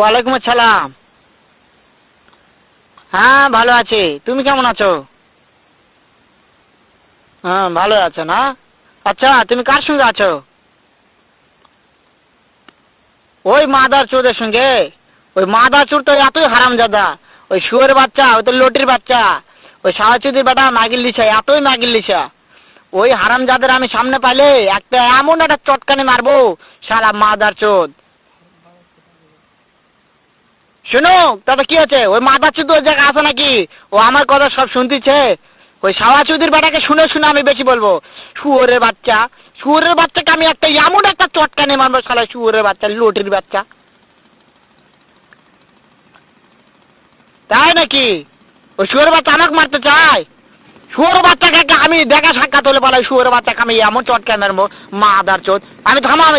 ওয়ালাইকুম আসসালাম। হ্যাঁ ভালো আছি, তুমি কেমন আছো? হ্যাঁ ভালো আছো না? আচ্ছা তুমি কার সঙ্গে আছো? ওই মাদার চোদের সঙ্গে। ওই মাদার চোর তো এতই হারামজাদা, ওই শুয়োরের বাচ্চা, ওই তো লটির বাচ্চা, ওই সাওয়াচুদির বেটা মাগির লিসা, এতই মাগির লিসা। ওই হারামজাদের আমি সামনে পাইলে একটা এমন একটা চটকানি মারবো, সারা মাদার চোদ। শুনো, তাতে কি আছে? ওই মাদার চোদ ওই জায়গায় আছে নাকি? ও আমার কথা সব শুনতেছে। ওই সাওয়াচুদির বেটাকে শুনে শুনে আমি বেশি বলবো। শুয়োরের বাচ্চা, শুয়োরের বাচ্চাকে আমি একটা এমন একটা চটকানি মারবো, সারা শুয়োরের বাচ্চা, লটির বাচ্চা। তাই নাকি? ওই শুয়োরের বাচ্চা আমাকে মারতে চায়? শুয়োরের বাচ্চাকে আমি দেখা সাক্ষাৎ হলে বলে শুয়োরের বাচ্চাকে আমি এমন চটকানি মারবো, মাদার চোদ। আমি থামো, আমি